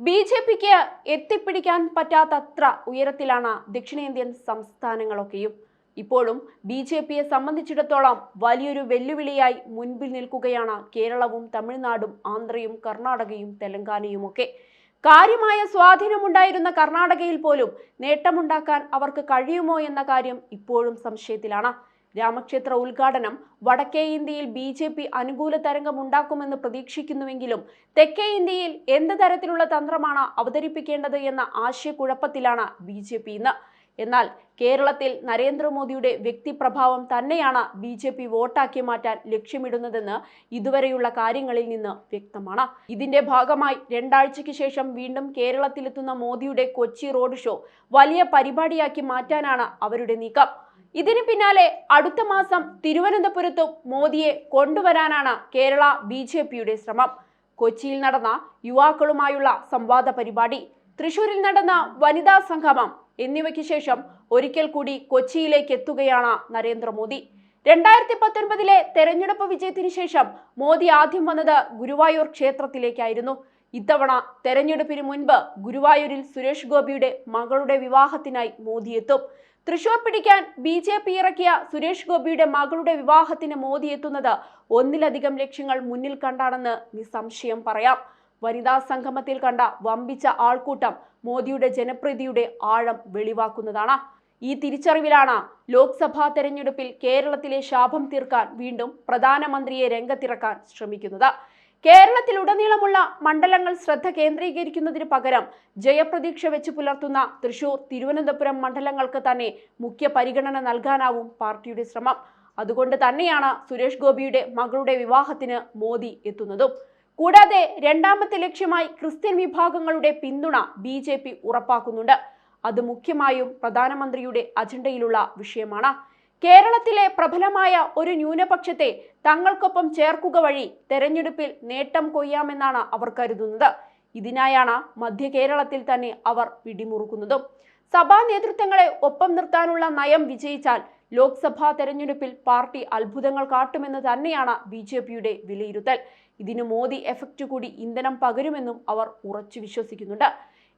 ബി.ജെ.പിക്ക് എത്തിപ്പിടിക്കാൻ പറ്റാത്തത്ര ഉയരത്തിലാണ് ദക്ഷിണേന്ത്യൻ സംസ്ഥാനങ്ങളൊക്കെയും. ഇപ്പോഴും ബി.ജെ.പിയെ സംബന്ധിച്ചിടത്തോളം വലിയൊരു വെല്ലുവിളിയായി മുൻപിൽ നിൽക്കുകയാണ് കേരളവും തമിഴ്നാടും ആന്ധ്രയും കർണാടകയും തെലങ്കാനയുമൊക്കെ. കാര്യമായ സ്വാധീനമുണ്ടായിരുന്ന കർണാടകയിൽ പോലും നേട്ടമുണ്ടാക്കാൻ അവർക്ക് കഴിയുമോ എന്ന കാര്യം ഇപ്പോഴും സംശയത്തിലാണ്. രാമക്ഷേത്ര ഉദ്ഘാടനം വടക്കേ ഇന്ത്യയിൽ ബി.ജെ.പി അനുകൂല തരംഗമുണ്ടാക്കുമെന്ന് പ്രതീക്ഷിക്കുന്നുവെങ്കിലും തെക്കേ ഇന്ത്യയിൽ എന്ത് തരത്തിലുള്ള തന്ത്രമാണ് അവതരിപ്പിക്കേണ്ടത് എന്ന ആശയക്കുഴപ്പത്തിലാണ് ബി.ജെ.പി ഇന്ന്. എന്നാൽ കേരളത്തിൽ നരേന്ദ്രമോദിയുടെ വ്യക്തിപ്രഭാവം തന്നെയാണ് ബി.ജെ.പി വോട്ടാക്കി മാറ്റാൻ ലക്ഷ്യമിടുന്നതെന്ന് ഇതുവരെയുള്ള കാര്യങ്ങളിൽ നിന്ന് വ്യക്തമാണ്. ഇതിന്റെ ഭാഗമായി 2 ആഴ്ചയ്ക്ക് ശേഷം വീണ്ടും കേരളത്തിലെത്തുന്ന മോദിയുടെ കൊച്ചി റോഡ് ഷോ വലിയ പരിപാടിയാക്കി മാറ്റാനാണ് അവരുടെ നീക്കം. ഇതിന് പിന്നാലെ അടുത്ത മാസം തിരുവനന്തപുരത്തും മോദിയെ കൊണ്ടുവരാനാണ് കേരള ബി.ജെ.പിയുടെ ശ്രമം. കൊച്ചിയിൽ നടന്ന യുവാക്കളുമായുള്ള സംവാദ പരിപാടി, തൃശൂരിൽ നടന്ന വനിതാ സംഗമം എന്നിവയ്ക്ക് ശേഷം ഒരിക്കൽ കൂടി കൊച്ചിയിലേക്ക് എത്തുകയാണ് നരേന്ദ്രമോദി. 2019 തെരഞ്ഞെടുപ്പ് വിജയത്തിന് ശേഷം മോദി ആദ്യം വന്നത് ഗുരുവായൂർ ക്ഷേത്രത്തിലേക്കായിരുന്നു. ഇത്തവണ തെരഞ്ഞെടുപ്പിന് മുൻപ് ഗുരുവായൂരിൽ സുരേഷ് ഗോപിയുടെ മകളുടെ വിവാഹത്തിനായി മോദി എത്തും. തൃശൂർ പിടിക്കാൻ ബി.ജെ.പി ഇറക്കിയ സുരേഷ് ഗോപിയുടെ മകളുടെ വിവാഹത്തിന് മോദി എത്തുന്നത് ഒന്നിലധികം ലക്ഷ്യങ്ങൾ മുന്നിൽ കണ്ടാണെന്ന് നിസ്സംശയം പറയാം. വനിതാ സംഗമത്തിൽ കണ്ട വമ്പിച്ച ആൾക്കൂട്ടം മോദിയുടെ ജനപ്രീതിയുടെ ആഴം വെളിവാക്കുന്നതാണ്. ഈ തിരിച്ചറിവിലാണ് ലോക്സഭാ തെരഞ്ഞെടുപ്പിൽ കേരളത്തിലെ ശാപം തീർക്കാൻ വീണ്ടും പ്രധാനമന്ത്രിയെ രംഗത്തിറക്കാൻ ശ്രമിക്കുന്നത്. കേരളത്തിലുടനീളമുള്ള മണ്ഡലങ്ങൾ ശ്രദ്ധ കേന്ദ്രീകരിക്കുന്നതിന് പകരം ജയപ്രതീക്ഷ വെച്ച് പുലർത്തുന്ന തൃശൂർ, തിരുവനന്തപുരം മണ്ഡലങ്ങൾക്ക് തന്നെ മുഖ്യ പരിഗണന നൽകാനാവും പാർട്ടിയുടെ ശ്രമം. അതുകൊണ്ട് തന്നെയാണ് സുരേഷ് ഗോപിയുടെ മകളുടെ വിവാഹത്തിന് മോദി എത്തുന്നതും. കൂടാതെ രണ്ടാമത്തെ ലക്ഷ്യമായി ക്രിസ്ത്യൻ വിഭാഗങ്ങളുടെ പിന്തുണ ബി.ജെ.പി ഉറപ്പാക്കുന്നുണ്ട്. അത് മുഖ്യമായും പ്രധാനമന്ത്രിയുടെ അജണ്ടയിലുള്ള വിഷയമാണ്. കേരളത്തിലെ പ്രബലമായ ഒരു ന്യൂനപക്ഷത്തെ തങ്ങൾക്കൊപ്പം ചേർക്കുക വഴി തെരഞ്ഞെടുപ്പിൽ നേട്ടം കൊയ്യാമെന്നാണ് അവർ കരുതുന്നത്. ഇതിനായാണ് മധ്യ കേരളത്തിൽ തന്നെ അവർ പിടിമുറുക്കുന്നതും. സഭാ നേതൃത്വങ്ങളെ ഒപ്പം നിർത്താനുള്ള നയം വിജയിച്ചാൽ ലോക്സഭാ തെരഞ്ഞെടുപ്പിൽ പാർട്ടി അത്ഭുതങ്ങൾ കാട്ടുമെന്ന് തന്നെയാണ് ബി.ജെ.പിയുടെ വിലയിരുത്തൽ. ഇതിന് മോദി എഫക്റ്റ് കൂടി ഇന്ധനം പകരുമെന്നും അവർ ഉറച്ചു വിശ്വസിക്കുന്നുണ്ട്.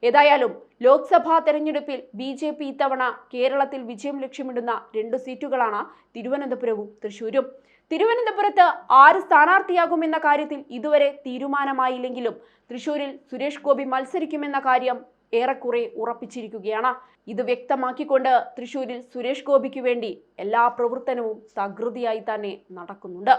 ഏതായാലും ലോക്സഭാ തെരഞ്ഞെടുപ്പിൽ ബി.ജെ.പി ഇത്തവണ കേരളത്തിൽ വിജയം ലക്ഷ്യമിടുന്ന 2 സീറ്റുകളാണ് തിരുവനന്തപുരവും തൃശൂരും. തിരുവനന്തപുരത്ത് ആര് സ്ഥാനാർത്ഥിയാകുമെന്ന കാര്യത്തിൽ ഇതുവരെ തീരുമാനമായില്ലെങ്കിലും തൃശൂരിൽ സുരേഷ് ഗോപി മത്സരിക്കുമെന്ന കാര്യം ഏറെക്കുറെ ഉറപ്പിച്ചിരിക്കുകയാണ്. ഇത് വ്യക്തമാക്കിക്കൊണ്ട് തൃശൂരിൽ സുരേഷ് ഗോപിക്ക് വേണ്ടി എല്ലാ പ്രവർത്തനവും തകൃതിയായി തന്നെ നടക്കുന്നുണ്ട്.